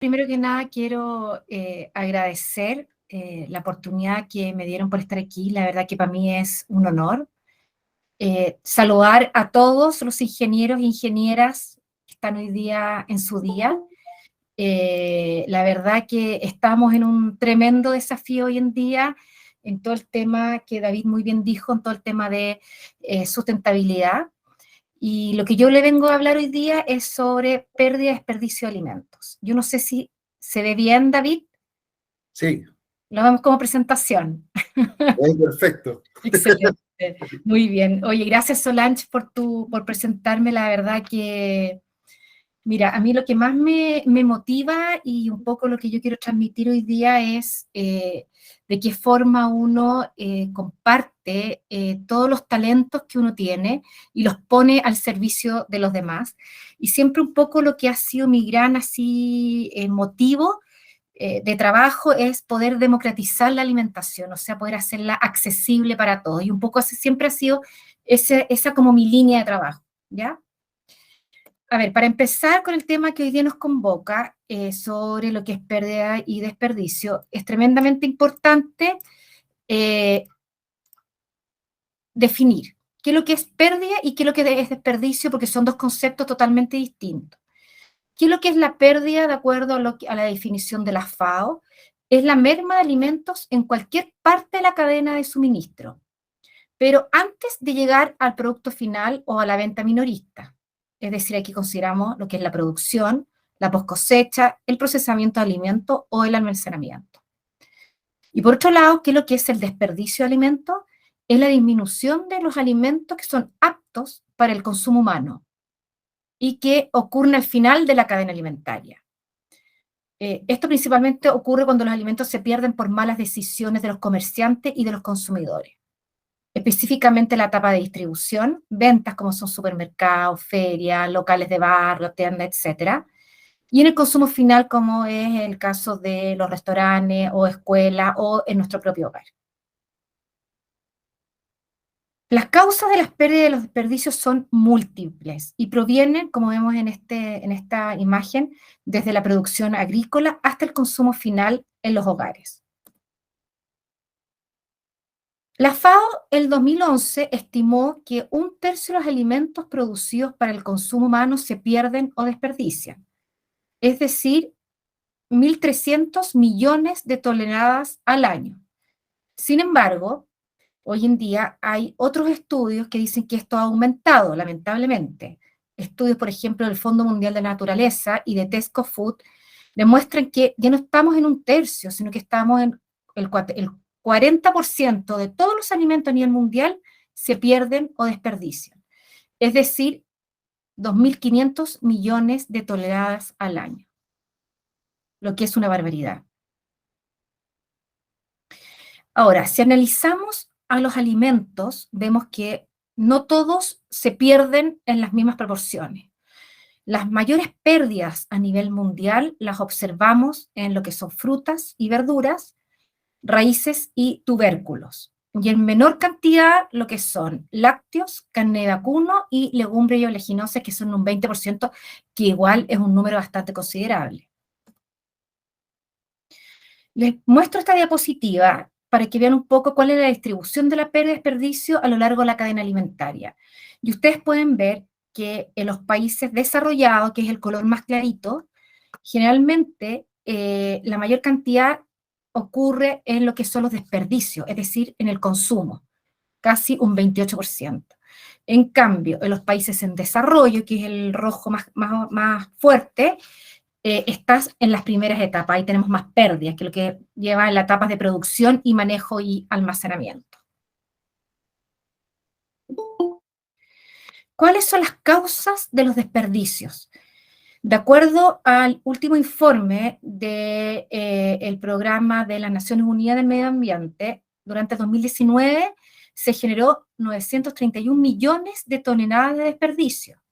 Primero que nada quiero agradecer la oportunidad que me dieron por estar aquí. La verdad que para mí es un honor. Saludar a todos los ingenieros e ingenieras que están hoy día en su día. La verdad que estamos en un tremendo desafío hoy en día en todo el tema que David muy bien dijo, en todo el tema de sustentabilidad. Y lo que yo le vengo a hablar hoy día es sobre pérdida y desperdicio de alimentos. Yo no sé si se ve bien, David. Sí, Lo vemos como presentación. perfecto. Excelente, muy bien. Oye, gracias Solange por presentarme. La verdad que, mira, a mí lo que más me motiva y un poco lo que yo quiero transmitir hoy día es de qué forma uno comparte todos los talentos que uno tiene y los pone al servicio de los demás. Y siempre un poco lo que ha sido mi gran así motivo de trabajo es poder democratizar la alimentación, o sea, poder hacerla accesible para todos. Y un poco así siempre ha sido esa como mi línea de trabajo, ¿ya? A ver, para empezar con el tema que hoy día nos convoca sobre lo que es pérdida y desperdicio, es tremendamente importante definir qué es lo que es pérdida y qué es lo que es desperdicio, porque son dos conceptos totalmente distintos. ¿Qué es lo que es la pérdida de acuerdo a la definición de la FAO? Es la merma de alimentos en cualquier parte de la cadena de suministro, pero antes de llegar al producto final o a la venta minorista. Es decir, aquí consideramos lo que es la producción, la poscosecha, el procesamiento de alimentos o el almacenamiento. Y por otro lado, ¿qué es lo que es el desperdicio de alimentos? Es la disminución de los alimentos que son aptos para el consumo humano y que ocurren al final de la cadena alimentaria. Esto principalmente ocurre cuando los alimentos se pierden por malas decisiones de los comerciantes y de los consumidores. Específicamente la etapa de distribución, ventas como son supermercados, ferias, locales de barrio, tiendas, etc. Y en el consumo final, como es el caso de los restaurantes o escuelas o en nuestro propio hogar. Las causas de las pérdidas y de los desperdicios son múltiples y provienen, como vemos en esta imagen, desde la producción agrícola hasta el consumo final en los hogares. La FAO, el 2011, estimó que 1/3 de los alimentos producidos para el consumo humano se pierden o desperdician, es decir, 1.300 millones de toneladas al año. Sin embargo, hoy en día hay otros estudios que dicen que esto ha aumentado, lamentablemente. Estudios, por ejemplo, del Fondo Mundial de la Naturaleza y de Tesco Food demuestran que ya no estamos en 1/3, sino que estamos en el 40% de todos los alimentos a nivel mundial se pierden o desperdician. Es decir, 2.500 millones de toneladas al año, lo que es una barbaridad. Ahora, si analizamos a los alimentos, vemos que no todos se pierden en las mismas proporciones. Las mayores pérdidas a nivel mundial las observamos en lo que son frutas y verduras, raíces y tubérculos. Y en menor cantidad lo que son lácteos, carne de vacuno y legumbres y oleaginosas, que son un 20%, que igual es un número bastante considerable. Les muestro esta diapositiva para que vean un poco cuál es la distribución de la pérdida y desperdicio a lo largo de la cadena alimentaria. Y ustedes pueden ver que en los países desarrollados, que es el color más clarito, generalmente la mayor cantidad ocurre en lo que son los desperdicios, es decir, en el consumo, casi un 28%. En cambio, en los países en desarrollo, que es el rojo más fuerte, estás en las primeras etapas, ahí tenemos más pérdidas, que lo que lleva en las etapas de producción y manejo y almacenamiento. ¿Cuáles son las causas de los desperdicios? De acuerdo al último informe del programa de las Naciones Unidas del Medio Ambiente, durante 2019 se generó 931 millones de toneladas de desperdicio.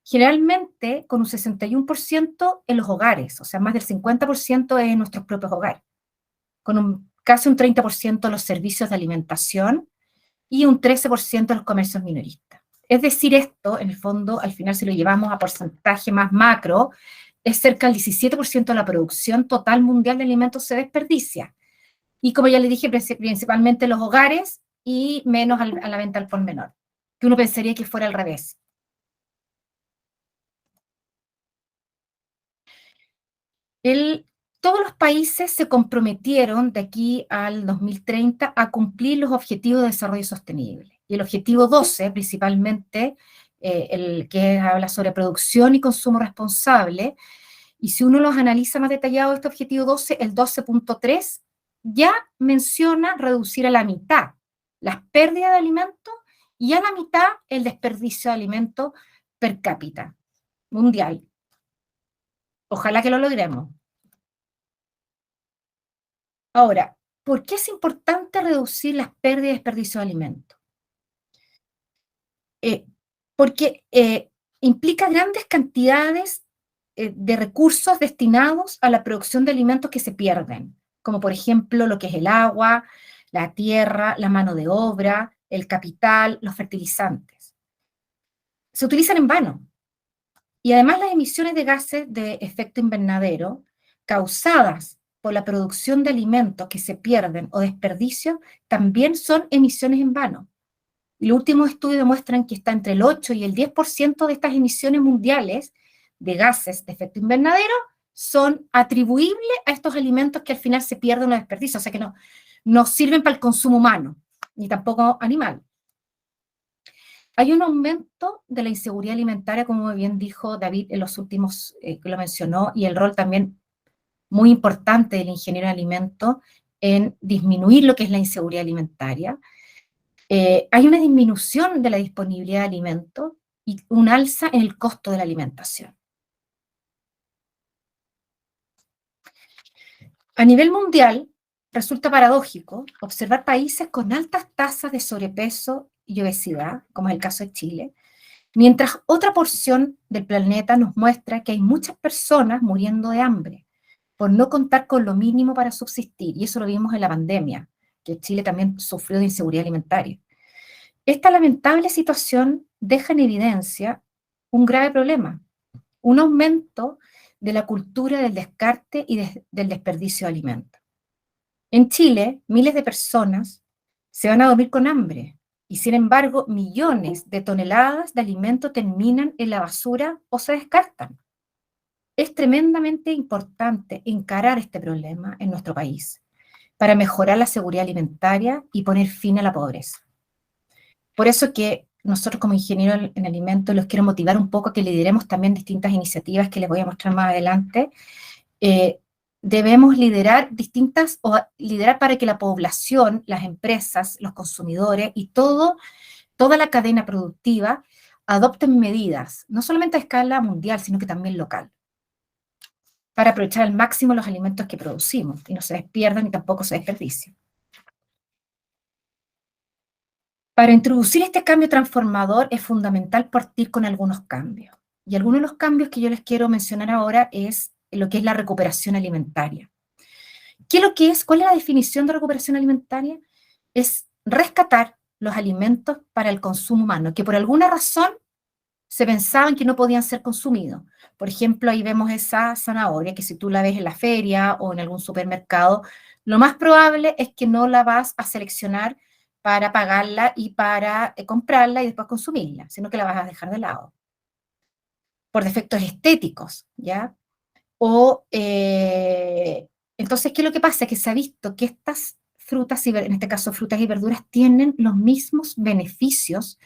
Generalmente con un 61% en los hogares, o sea, más del 50% en nuestros propios hogares, con casi un 30% en los servicios de alimentación y un 13% en los comercios minoristas. Es decir, esto, en el fondo, al final si lo llevamos a porcentaje más macro, es cerca del 17% de la producción total mundial de alimentos se desperdicia. Y como ya les dije, principalmente los hogares y menos a la venta al por menor, que uno pensaría que fuera al revés. Todos los países se comprometieron de aquí al 2030 a cumplir los objetivos de desarrollo sostenible. Y el objetivo 12, principalmente, el que habla sobre producción y consumo responsable, y si uno los analiza más detallado, este objetivo 12, el 12.3, ya menciona reducir a la mitad las pérdidas de alimentos y a la mitad el desperdicio de alimentos per cápita mundial. Ojalá que lo logremos. Ahora, ¿por qué es importante reducir las pérdidas y desperdicio de alimentos? Porque implica grandes cantidades de recursos destinados a la producción de alimentos que se pierden, como por ejemplo lo que es el agua, la tierra, la mano de obra, el capital, los fertilizantes. Se utilizan en vano. Y además las emisiones de gases de efecto invernadero causadas por la producción de alimentos que se pierden o desperdicios también son emisiones en vano. Y los últimos estudios demuestran que está entre el 8 y el 10% de estas emisiones mundiales de gases de efecto invernadero son atribuibles a estos alimentos que al final se pierden o desperdician, o sea que no sirven para el consumo humano, ni tampoco animal. Hay un aumento de la inseguridad alimentaria, como bien dijo David en los últimos que lo mencionó, y el rol también muy importante del ingeniero de alimentos en disminuir lo que es la inseguridad alimentaria. Hay una disminución de la disponibilidad de alimentos y un alza en el costo de la alimentación. A nivel mundial, resulta paradójico observar países con altas tasas de sobrepeso y obesidad, como es el caso de Chile, mientras otra porción del planeta nos muestra que hay muchas personas muriendo de hambre por no contar con lo mínimo para subsistir, y eso lo vimos en la pandemia, que Chile también sufrió de inseguridad alimentaria. Esta lamentable situación deja en evidencia un grave problema, un aumento de la cultura del descarte y del desperdicio de alimentos. En Chile, miles de personas se van a dormir con hambre y, sin embargo, millones de toneladas de alimento terminan en la basura o se descartan. Es tremendamente importante encarar este problema en nuestro país para mejorar la seguridad alimentaria y poner fin a la pobreza. Por eso que nosotros como ingenieros en alimentos los quiero motivar un poco a que lideremos también distintas iniciativas que les voy a mostrar más adelante. Debemos liderar liderar para que la población, las empresas, los consumidores y toda la cadena productiva adopten medidas, no solamente a escala mundial, sino que también local, para aprovechar al máximo los alimentos que producimos y no se pierdan ni tampoco se desperdicien. Para introducir este cambio transformador es fundamental partir con algunos cambios. Y algunos de los cambios que yo les quiero mencionar ahora es lo que es la recuperación alimentaria. ¿Qué es lo que es? ¿Cuál es la definición de recuperación alimentaria? Es rescatar los alimentos para el consumo humano, que por alguna razón se pensaban que no podían ser consumidos. Por ejemplo, ahí vemos esa zanahoria que si tú la ves en la feria o en algún supermercado, lo más probable es que no la vas a seleccionar para pagarla y para comprarla y después consumirla, sino que la vas a dejar de lado. Por defectos estéticos, ¿ya? Entonces, ¿qué es lo que pasa? Que se ha visto que estas frutas, en este caso frutas y verduras, tienen los mismos beneficios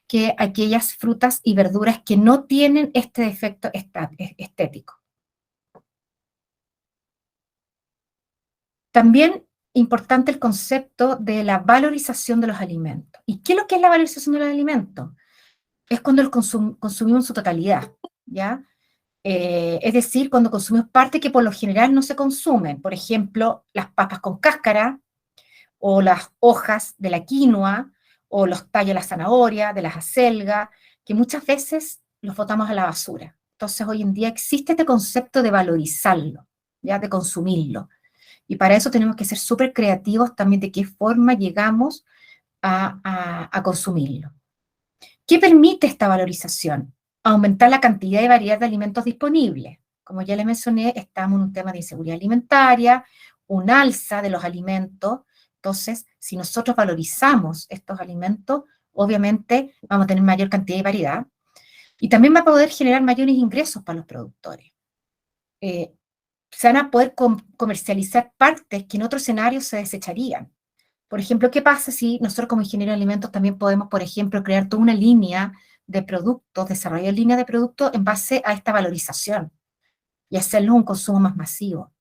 que aquellas frutas y verduras que no tienen este defecto estético. También importante el concepto de la valorización de los alimentos. ¿Y qué es lo que es la valorización de los alimentos? Es cuando los consumimos en su totalidad, ¿ya? Es decir, cuando consumimos parte que por lo general no se consumen. Por ejemplo, las papas con cáscara, o las hojas de la quinoa, o los tallos de la zanahoria, de las acelgas, que muchas veces los botamos a la basura. Entonces, hoy en día existe este concepto de valorizarlo, ¿ya? De consumirlo. Y para eso tenemos que ser súper creativos también de qué forma llegamos a consumirlo. ¿Qué permite esta valorización? Aumentar la cantidad y variedad de alimentos disponibles, Como ya les mencioné, estamos en un tema de inseguridad alimentaria, un alza de los alimentos. Entonces, si nosotros valorizamos estos alimentos, obviamente vamos a tener mayor cantidad y variedad, y también va a poder generar mayores ingresos para los productores. Se van a poder comercializar partes que en otro escenario se desecharían. Por ejemplo, ¿qué pasa si nosotros como ingenieros de alimentos también podemos, por ejemplo, crear toda una línea de productos, desarrollar líneas de productos en base a esta valorización y hacerlo un consumo más masivo?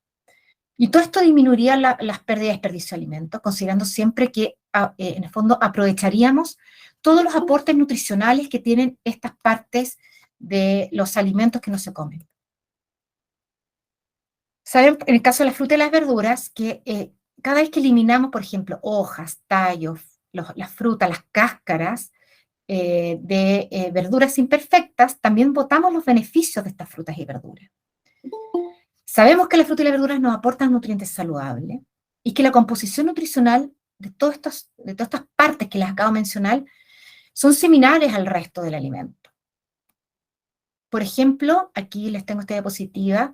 Y todo esto disminuiría las pérdidas de desperdicio de alimentos, considerando siempre que, en el fondo, aprovecharíamos todos los aportes nutricionales que tienen estas partes de los alimentos que no se comen. Saben, en el caso de la fruta y las verduras, que cada vez que eliminamos, por ejemplo, hojas, tallos, las frutas, las cáscaras de verduras imperfectas, también botamos los beneficios de estas frutas y verduras. Sabemos que la fruta y las verduras nos aportan nutrientes saludables y que la composición nutricional de todas estas partes que les acabo de mencionar son similares al resto del alimento. Por ejemplo, aquí les tengo esta diapositiva.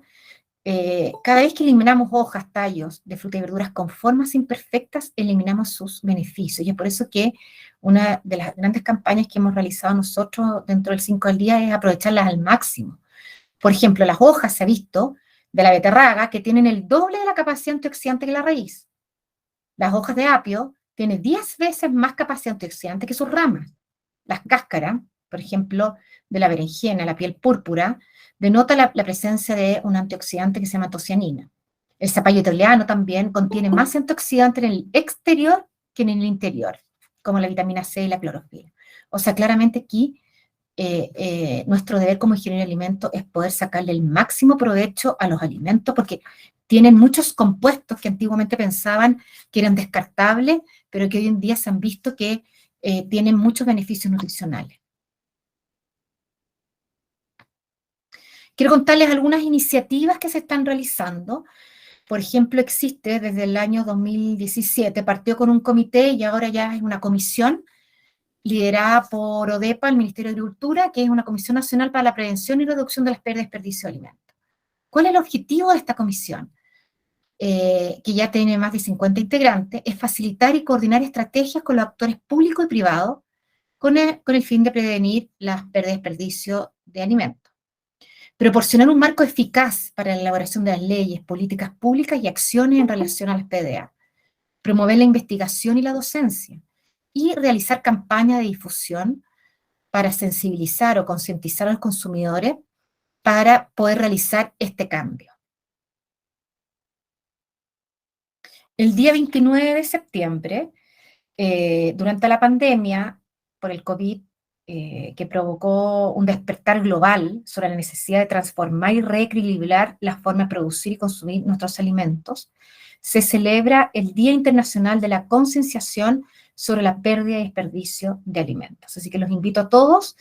Cada vez que eliminamos hojas, tallos de frutas y verduras con formas imperfectas, eliminamos sus beneficios. Y es por eso que una de las grandes campañas que hemos realizado nosotros dentro del 5 al día es aprovecharlas al máximo. Por ejemplo, las hojas, se ha visto, de la beterraga, que tienen el doble de la capacidad antioxidante que la raíz. Las hojas de apio tienen 10 veces más capacidad antioxidante que sus ramas. Las cáscaras, por ejemplo, de la berenjena, la piel púrpura, denota la presencia de un antioxidante que se llama antocianina. El zapallo italiano también contiene más antioxidante en el exterior que en el interior, como la vitamina C y la clorofila. O sea, claramente aquí nuestro deber como ingeniero de alimentos es poder sacarle el máximo provecho a los alimentos, porque tienen muchos compuestos que antiguamente pensaban que eran descartables, pero que hoy en día se han visto que tienen muchos beneficios nutricionales. Quiero contarles algunas iniciativas que se están realizando. Por ejemplo, existe desde el año 2017, partió con un comité y ahora ya es una comisión liderada por ODEPA, el Ministerio de Agricultura, que es una Comisión Nacional para la Prevención y Reducción de las Pérdidas y Desperdicio de Alimentos. ¿Cuál es el objetivo de esta comisión? Que ya tiene más de 50 integrantes, es facilitar y coordinar estrategias con los actores públicos y privados con el fin de prevenir las pérdidas y desperdicio de alimentos. Proporcionar un marco eficaz para la elaboración de las leyes, políticas públicas y acciones en relación a las PDA. Promover la investigación y la docencia. Y realizar campañas de difusión para sensibilizar o concientizar a los consumidores para poder realizar este cambio. El día 29 de septiembre, durante la pandemia por el COVID, que provocó un despertar global sobre la necesidad de transformar y reequilibrar la forma de producir y consumir nuestros alimentos, se celebra el Día Internacional de la Concienciación sobre la pérdida y desperdicio de alimentos. Así que los invito a todos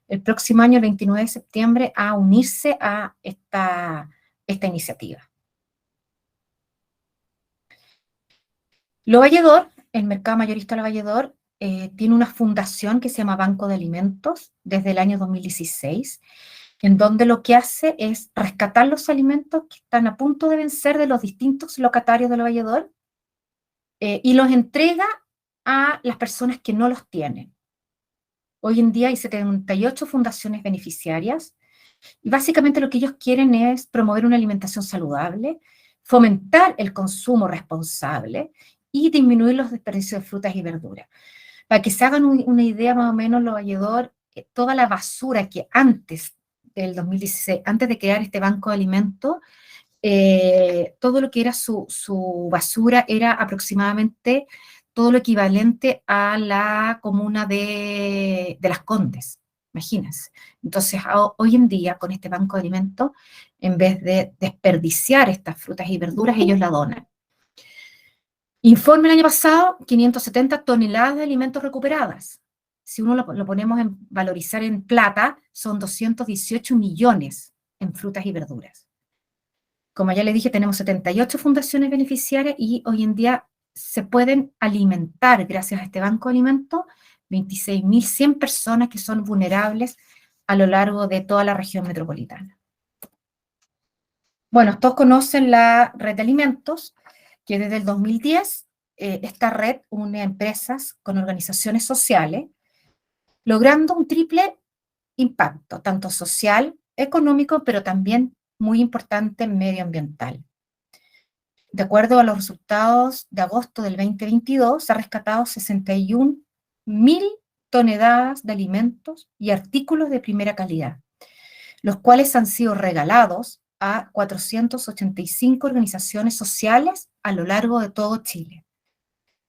el próximo año, el 29 de septiembre, a unirse a esta iniciativa. Lo Valledor, el mercado mayorista Lo Valledor, tiene una fundación que se llama Banco de Alimentos desde el año 2016, en donde lo que hace es rescatar los alimentos que están a punto de vencer de los distintos locatarios de Lo Valledor y los entrega a las personas que no los tienen. Hoy en día hay 78 fundaciones beneficiarias y básicamente lo que ellos quieren es promover una alimentación saludable, fomentar el consumo responsable y disminuir los desperdicios de frutas y verduras. Para que se hagan una idea más o menos, Lo Valledor, toda la basura que antes del 2016, antes de crear este banco de alimentos, todo lo que era su basura era aproximadamente todo lo equivalente a la comuna de Las Condes, imagínense. Entonces, hoy en día, con este banco de alimentos, en vez de desperdiciar estas frutas y verduras, ellos la donan. Informe el año pasado, 570 toneladas de alimentos recuperadas. Si uno lo ponemos en valorizar en plata, son 218 millones en frutas y verduras. Como ya les dije, tenemos 78 fundaciones beneficiarias y hoy en día se pueden alimentar, gracias a este banco de alimentos, 26.100 personas que son vulnerables a lo largo de toda la región metropolitana. Bueno, todos conocen la red de alimentos, que desde el 2010 esta red une empresas con organizaciones sociales, logrando un triple impacto, tanto social, económico, pero también muy importante medioambiental. De acuerdo a los resultados de agosto del 2022, se han rescatado 61.000 toneladas de alimentos y artículos de primera calidad, los cuales han sido regalados a 485 organizaciones sociales a lo largo de todo Chile.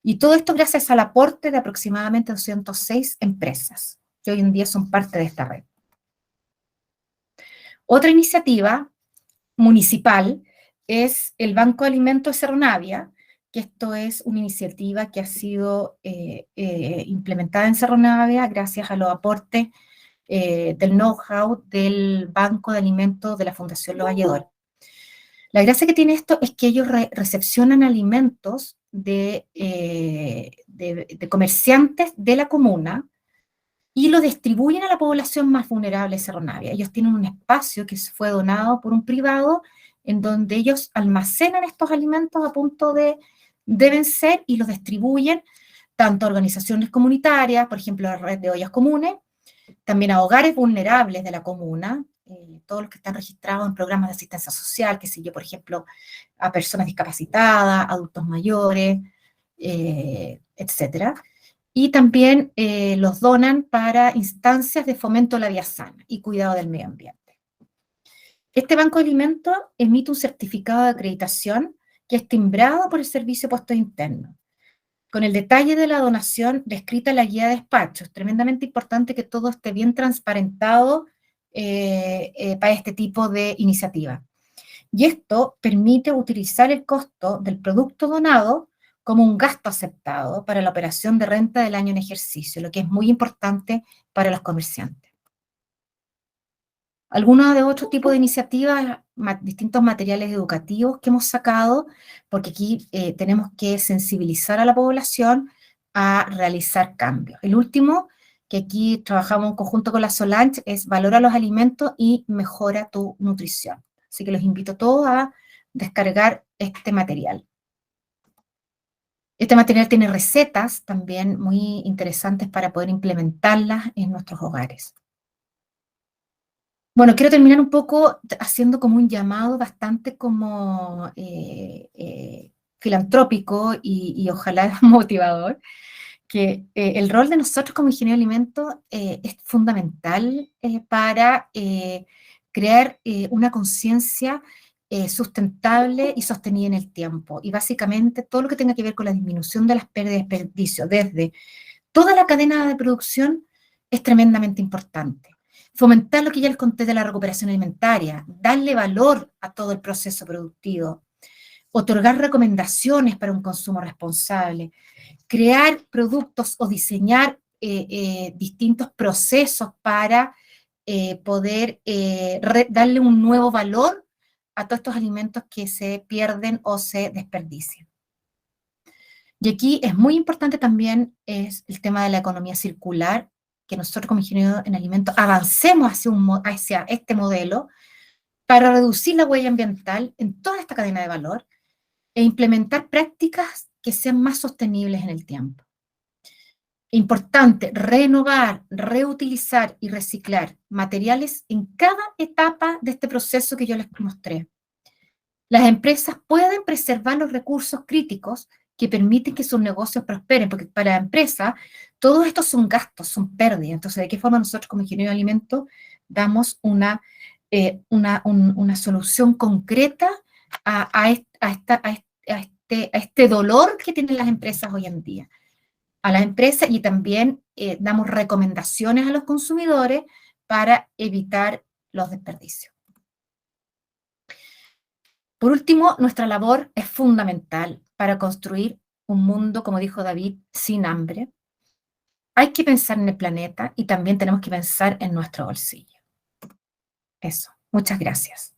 Y todo esto gracias al aporte de aproximadamente 206 empresas, que hoy en día son parte de esta red. Otra iniciativa municipal es el Banco de Alimentos de Cerro Navia, que esto es una iniciativa que ha sido implementada en Cerro Navia gracias a los aportes del know-how del Banco de Alimentos de la Fundación Los Valledor. La gracia que tiene esto es que ellos recepcionan alimentos de comerciantes de la comuna y lo distribuyen a la población más vulnerable de Cerro Navia. Ellos tienen un espacio que fue donado por un privado en donde ellos almacenan estos alimentos a punto de vencer y los distribuyen tanto a organizaciones comunitarias, por ejemplo, la red de ollas comunes, también a hogares vulnerables de la comuna, todos los que están registrados en programas de asistencia social, que sé yo, por ejemplo, a personas discapacitadas, adultos mayores, etcétera. Y también los donan para instancias de fomento de la vida sana y cuidado del medio ambiente. Este banco de alimentos emite un certificado de acreditación que es timbrado por el Servicio de Puestos Internos, con el detalle de la donación descrita en la guía de despacho. Es tremendamente importante que todo esté bien transparentado para este tipo de iniciativa. Y esto permite utilizar el costo del producto donado como un gasto aceptado para la operación de renta del año en ejercicio, lo que es muy importante para los comerciantes. Algunos de otros tipos de iniciativas, distintos materiales educativos que hemos sacado, porque aquí tenemos que sensibilizar a la población a realizar cambios. El último, que aquí trabajamos en conjunto con la Solange, es Valora los alimentos y mejora tu nutrición. Así que los invito a todos a descargar este material. Este material tiene recetas también muy interesantes para poder implementarlas en nuestros hogares. Bueno, quiero terminar un poco haciendo como un llamado bastante como filantrópico y ojalá motivador, que el rol de nosotros como ingenieros de alimentos es fundamental para crear una conciencia sustentable y sostenida en el tiempo. Y básicamente todo lo que tenga que ver con la disminución de las pérdidas de desperdicio desde toda la cadena de producción es tremendamente importante. Fomentar lo que ya les conté de la recuperación alimentaria, darle valor a todo el proceso productivo, otorgar recomendaciones para un consumo responsable, crear productos o diseñar distintos procesos para poder darle un nuevo valor a todos estos alimentos que se pierden o se desperdician. Y aquí es muy importante también es el tema de la economía circular, que nosotros como ingenieros en alimentos avancemos hacia este modelo para reducir la huella ambiental en toda esta cadena de valor e implementar prácticas que sean más sostenibles en el tiempo. Importante, renovar, reutilizar y reciclar materiales en cada etapa de este proceso que yo les mostré. Las empresas pueden preservar los recursos críticos que permiten que sus negocios prosperen, porque para la empresa todos estos son gastos, son pérdidas. Entonces, ¿de qué forma nosotros como ingenieros de alimentos damos una solución concreta a este dolor que tienen las empresas hoy en día? A las empresas y también damos recomendaciones a los consumidores para evitar los desperdicios. Por último, nuestra labor es fundamental para construir un mundo, como dijo David, sin hambre. Hay que pensar en el planeta y también tenemos que pensar en nuestro bolsillo. Eso. Muchas gracias.